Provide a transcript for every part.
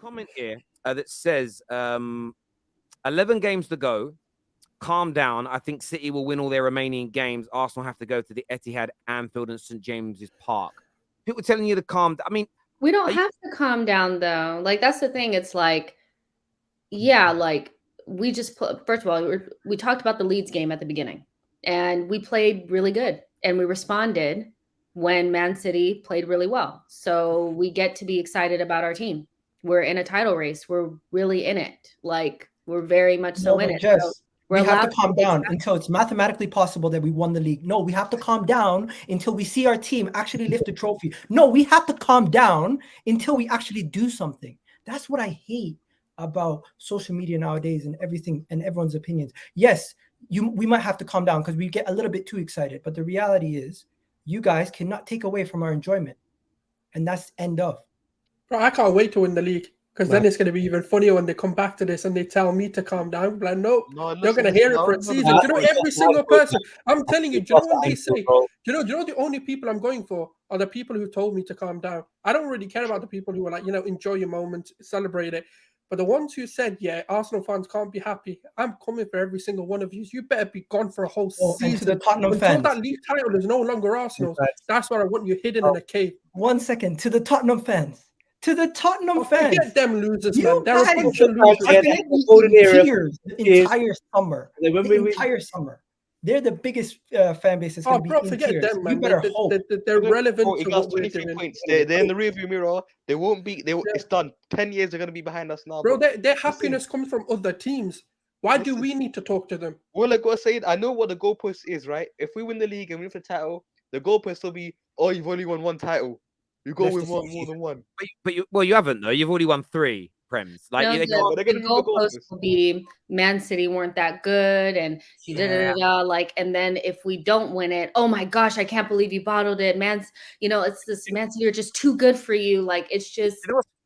comment here that says 11 games to go. Calm down. I think City will win all their remaining games. Arsenal have to go to the Etihad, Anfield, and St James's Park. People telling you to calm down. I mean, we don't have to calm down though. Like that's the thing. It's like, yeah, like we just put. First of all, we talked about the Leeds game at the beginning, and we played really good, and we responded when Man City played really well. So we get to be excited about our team. We're in a title race. We're really in it. Like we're very much so in it. So we have to calm down until it's mathematically possible that we won the league. No, we have to calm down until we see our team actually lift the trophy. No, we have to calm down until we actually do something. That's what I hate about social media nowadays and everything and everyone's opinions. Yes, we might have to calm down because we get a little bit too excited. But the reality is, you guys cannot take away from our enjoyment. And that's end of. Bro, I can't wait to win the league. Because then it's going to be even funnier when they come back to this and they tell me to calm down. I'm like, no, you're going to hear it for a season. Do you know every single person? I'm telling you, do you know what they say? Do you know the only people I'm going for are the people who told me to calm down. I don't really care about the people who are like, enjoy your moment, celebrate it. But the ones who said, yeah, Arsenal fans can't be happy, I'm coming for every single one of you. You better be gone for a whole season. And to the Tottenham Until fans. that league title is no longer Arsenal's. That's why I want you hidden in a cave. 1 second. To the Tottenham fans. To the Tottenham fans. Forget them losers, you man. They're a bunch of losers. The entire summer. Entire summer. They're the biggest fan base. Forget them, man. They're relevant to what we're doing. Points. They're in the rearview mirror. They won't be. It's done. 10 years they're going to be behind us now. Bro, their happiness comes from other teams. Why do we need to talk to them? Well, I got to say, I know what the goalpost is, right? If we win the league and win the title, the goalpost will be, oh, you've only won one title. You go win more than one. But you haven't though. You've already won 3 prems. Like the goalpost will be Man City weren't that good, and like, and then if we don't win it, oh my gosh, I can't believe you bottled it, it's this Man City are just too good for you. Like it's just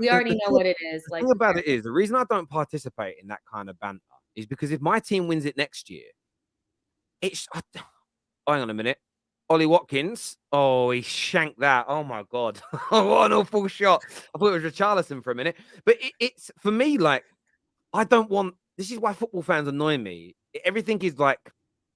we already know what it is. The thing about it is the reason I don't participate in that kind of banter is because if my team wins it next year, hang on a minute. Ollie Watkins, he shanked that. Oh my God. What an awful shot. I thought it was Richarlison for a minute. But it's for me, like, I don't want this is why football fans annoy me. Everything is like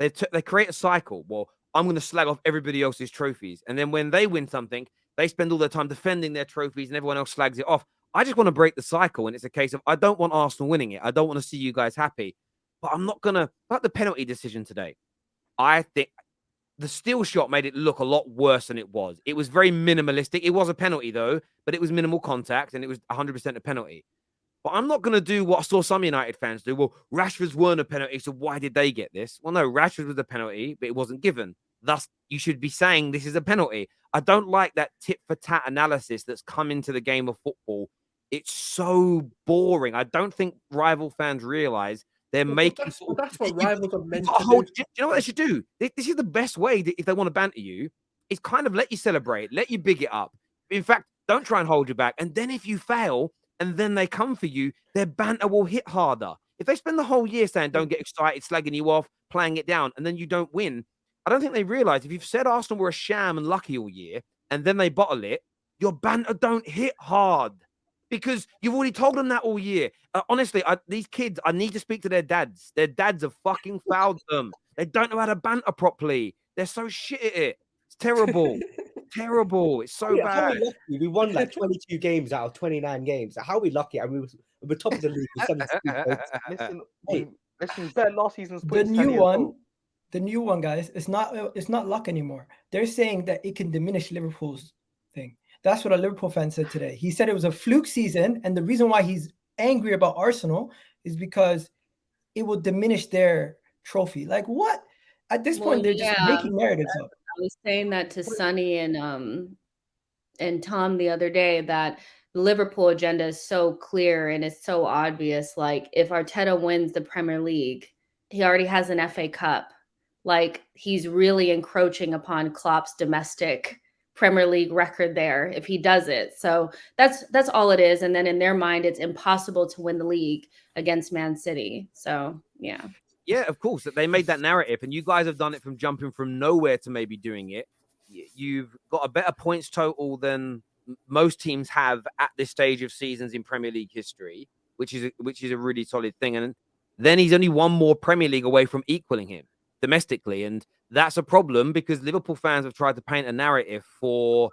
they create a cycle. Well, I'm going to slag off everybody else's trophies. And then when they win something, they spend all their time defending their trophies and everyone else slags it off. I just want to break the cycle. And it's a case of I don't want Arsenal winning it. I don't want to see you guys happy. But I'm not going to, like the penalty decision today. I think the steel shot made it look a lot worse than it was. It was very minimalistic. It was a penalty, though, but it was minimal contact, and it was 100% a penalty. But I'm not going to do what I saw some United fans do. Well, Rashford's weren't a penalty, so why did they get this? Well, no, Rashford was a penalty, but it wasn't given. Thus, you should be saying this is a penalty. I don't like that tit-for-tat analysis that's come into the game of football. It's so boring. I don't think rival fans realize they're making. That's what rivals are meant to do. Do you know what they should do? This is the best way if they want to banter you. Is kind of let you celebrate, let you big it up. In fact, don't try and hold you back. And then if you fail, and then they come for you, their banter will hit harder. If they spend the whole year saying don't get excited, slagging you off, playing it down, and then you don't win, I don't think they realize if you've said Arsenal were a sham and lucky all year, and then they bottle it, your banter don't hit hard. Because you've already told them that all year. Honestly, these kids, I need to speak to their dads. Their dads have fucking fouled them. They don't know how to banter properly. They're so shit at it. It's terrible. Terrible. It's so bad. We won like 22 games out of 29 games. How are we lucky? I mean, we're top of the league with 17 points. Listen, better last season's points. The new one, guys, it's not luck anymore. They're saying that it can diminish Liverpool's thing. That's what a Liverpool fan said today. He said it was a fluke season, and the reason why he's angry about Arsenal is because it will diminish their trophy. Like what? At this point, they're just making narratives up. I was saying that to Sonny and Tom the other day that the Liverpool agenda is so clear and it's so obvious. Like if Arteta wins the Premier League, he already has an FA Cup. Like he's really encroaching upon Klopp's domestic Premier League record there if he does it. So that's all it is. And then in their mind, it's impossible to win the league against Man City. So yeah. Yeah, of course. They made that narrative, and you guys have done it from jumping from nowhere to maybe doing it. You've got a better points total than most teams have at this stage of seasons in Premier League history, which is a really solid thing. And then he's only one more Premier League away from equaling him domestically, and that's a problem because Liverpool fans have tried to paint a narrative for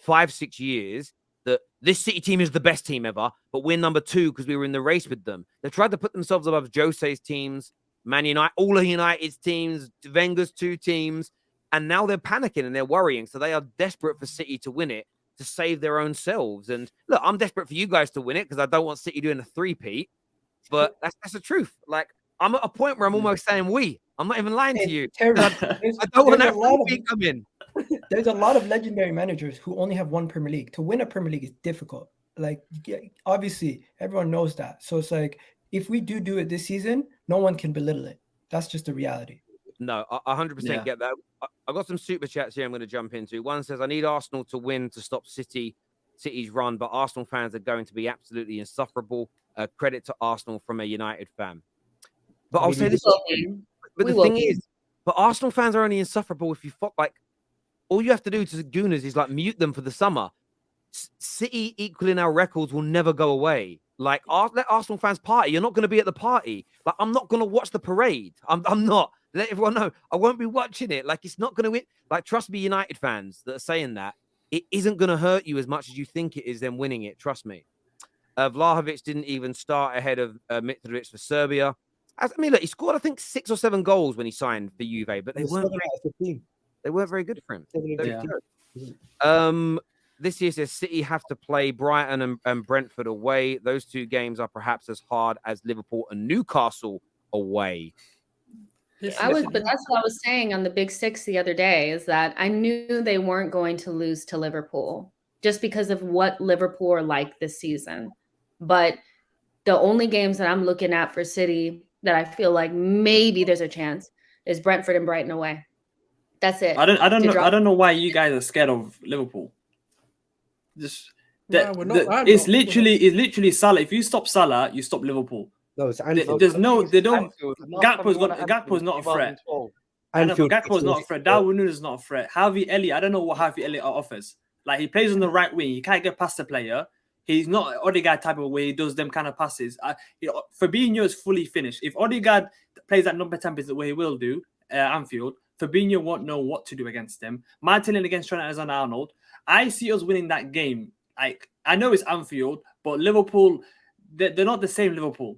5-6 years that this City team is the best team ever, but we're number 2 because we were in the race with them. They've tried to put themselves above Jose's teams, Man United, all of United's teams, Wenger's 2 teams, and now they're panicking and they're worrying. So they are desperate for City to win it to save their own selves. And look, I'm desperate for you guys to win it because I don't want City doing a three-peat, but that's the truth. Like, I'm at a point where I'm almost saying we. I'm not even lying to you. Terrace, I don't want that three-peat come in. There's a lot of legendary managers who only have one Premier League. To win a Premier League is difficult. Like, obviously, everyone knows that. So it's like, if we do it this season, no one can belittle it. That's just the reality. No, I 100% get that. I've got some super chats here I'm going to jump into. One says, I need Arsenal to win to stop City's run, but Arsenal fans are going to be absolutely insufferable. Credit to Arsenal from a United fan. But I'll say this. But the thing is, but Arsenal fans are only insufferable if you fuck, like, all you have to do to Gooners is like mute them for the summer. City equaling our records will never go away. Like, let Arsenal fans party. You're not going to be at the party. Like, I'm not going to watch the parade. I'm not. Let everyone know I won't be watching it. Like, it's not going to win. Like, trust me, United fans that are saying that, it isn't going to hurt you as much as you think it is them winning it. Trust me. Vlahovic didn't even start ahead of Mitrovic for Serbia. I mean, look, he scored, I think, 6 or 7 goals when he signed for Juve, but they weren't very good for him. This year says City have to play Brighton and Brentford away. Those 2 games are perhaps as hard as Liverpool and Newcastle away. But that's what I was saying on the Big Six the other day, is that I knew they weren't going to lose to Liverpool just because of what Liverpool are like this season. But the only games that I'm looking at for City that I feel like maybe there's a chance is Brentford and Brighton away. That's it. I don't know why you guys are scared of Liverpool. It's literally Salah. If you stop Salah, you stop Liverpool. No, it's Gakpo's not a threat. Gakpo's not a threat. Darwin Núñez is not a threat. Harvey Elliott, I don't know what Harvey Elliott offers. Like, he plays on the right wing. He can't get past the player. He's not Odegaard type of way. He does them kind of passes. Fabinho is fully finished. If Odegaard plays that number 10 position the way he will do Anfield, Fabinho won't know what to do against them. Martinelli against Trent Alexander-Arnold. I see us winning that game. Like, I know it's Anfield, but Liverpool, they're not the same Liverpool.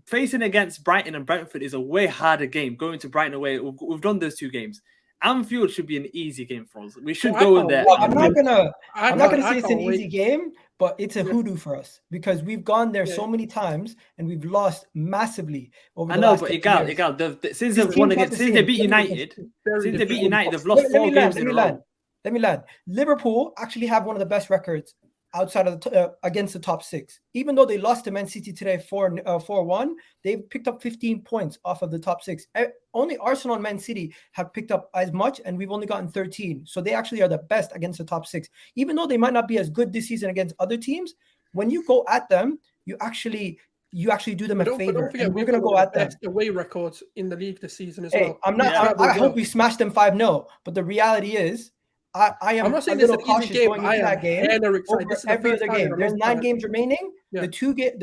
Facing against Brighton and Brentford is a way harder game. Going to Brighton away, we've done those 2 games. Anfield should be an easy game for us. We should go in there. I'm not gonna say it's an easy game, but it's a hoodoo for us because we've gone there so many times and we've lost massively over the last 10 years. Since they beat United, they've lost 4 games in a row. Let me land. Liverpool actually have one of the best records outside of against the top 6. Even though they lost to Man City today 4-1, they've picked up 15 points off of the top 6. Only Arsenal and Man City have picked up as much, and we've only gotten 13. So they actually are the best against the top 6. Even though they might not be as good this season against other teams, when you go at them, you actually do them a favor. Don't forget, we're going to go at them. Best away records in the league this season as well. I hope we smash them 5-0, but the reality is, I'm not saying a little cautious going into that game over every other game. There's 9 games remaining. Yeah. The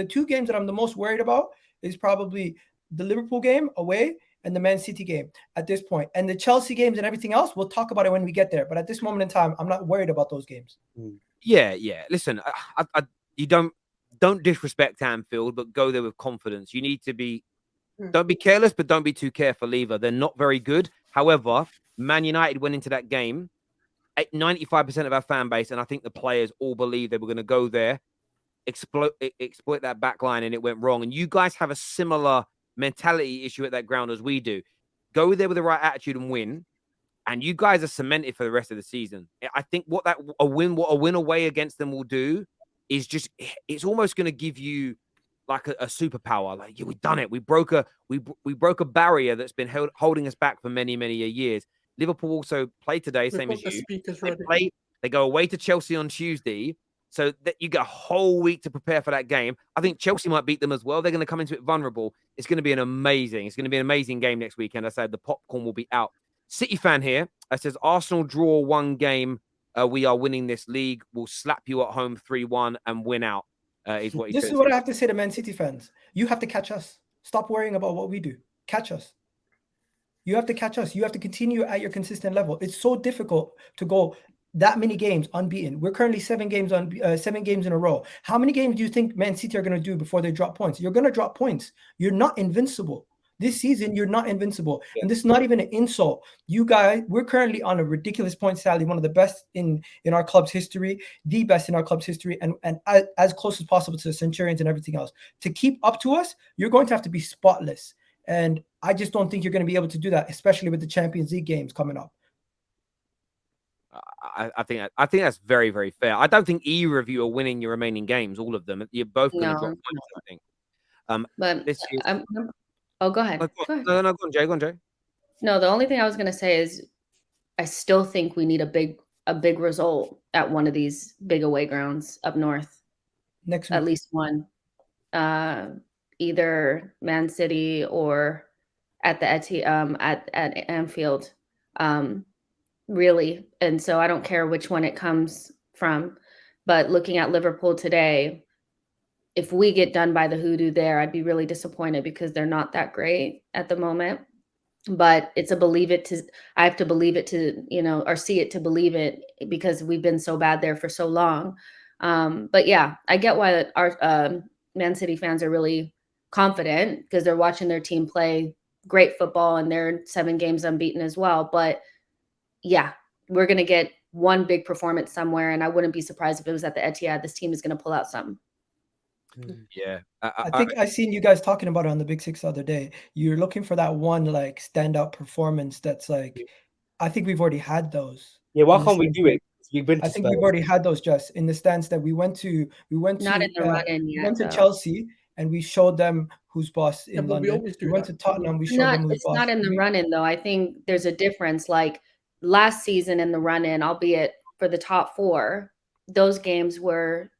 two games that I'm the most worried about is probably the Liverpool game away and the Man City game at this point. And the Chelsea games and everything else, we'll talk about it when we get there. But at this moment in time, I'm not worried about those games. Yeah. Listen, you don't disrespect Anfield, but go there with confidence. You need to be, don't be careless, but don't be too careful either. They're not very good. However, Man United went into that game 95% of our fan base, and I think the players all believe they were going to go there, exploit that back line, and it went wrong. And you guys have a similar mentality issue at that ground as we do. Go there with the right attitude and win, and you guys are cemented for the rest of the season. I think what a win away against them will do is just, it's almost going to give you like a superpower. Like, yeah, we've done it. We broke a barrier that's been holding us back for many years. Liverpool also play today, same as you. They go away to Chelsea on Tuesday, so that you get a whole week to prepare for that game. I think Chelsea might beat them as well. They're going to come into it vulnerable. It's going to be an amazing game next weekend. I said the popcorn will be out. City fan here. I says Arsenal draw 1 game we are winning this league. We'll slap you at home 3-1 and win out. Is what he This says. is what I have to say to Man City fans. You have to catch us. Stop worrying about what we do. Catch us. You have to catch us. You have to continue at your consistent level. It's so difficult to go that many games unbeaten. We're currently 7 games in a row. How many games do you think Man City are going to do before they drop points? You're going to drop points. You're not invincible. This season, you're not invincible. And this is not even an insult. You guys, we're currently on a ridiculous point tally, one of the best in our club's history, the best in our club's history, and as close as possible to the Centurions and everything else. To keep up to us, you're going to have to be spotless. And I just don't think you're going to be able to do that, especially with the Champions League games coming up. I think that's very, very fair. I don't think either of you are winning your remaining games, all of them. You're both going to drop points, I think. But this is... oh, go ahead. Go on. No, go on, Jay. Go on, Jay. No, the only thing I was going to say is I still think we need a big result at one of these big away grounds up north. Next week. At least one. Either Man City or at the at Anfield. Really. And so I don't care which one it comes from. But looking at Liverpool today, if we get done by the hoodoo there, I'd be really disappointed because they're not that great at the moment. But it's I have to believe it to, or see it to believe it, because we've been so bad there for so long. But yeah, I get why our Man City fans are really confident, because they're watching their team play great football and they're 7 games unbeaten as well. But yeah, we're going to get one big performance somewhere. And I wouldn't be surprised if it was at the Etihad. This team is going to pull out something. Yeah. I think I seen you guys talking about it on the Big Six the other day. You're looking for that one like standout performance that's like, I think we've already had those. Yeah, why can't we do it? I think we've already had those, just in the stance that we went to Not in the run-in yet, we went to though. Chelsea and we showed them who's boss in London. We went to Tottenham, we showed them who's boss. It's not in the run-in though. I think there's a difference. Like last season in the run-in, albeit for the top 4, those games were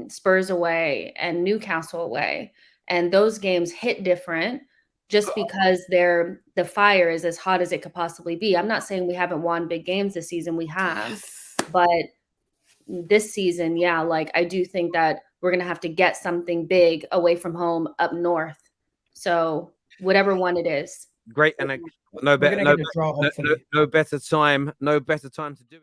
Spurs away and Newcastle away, and those games hit different just because the fire is as hot as it could possibly be. I'm not saying we haven't won big games this season, we have, but this season, yeah, like I do think that we're gonna have to get something big away from home up north. So whatever one it is. Great, and no better time to do it.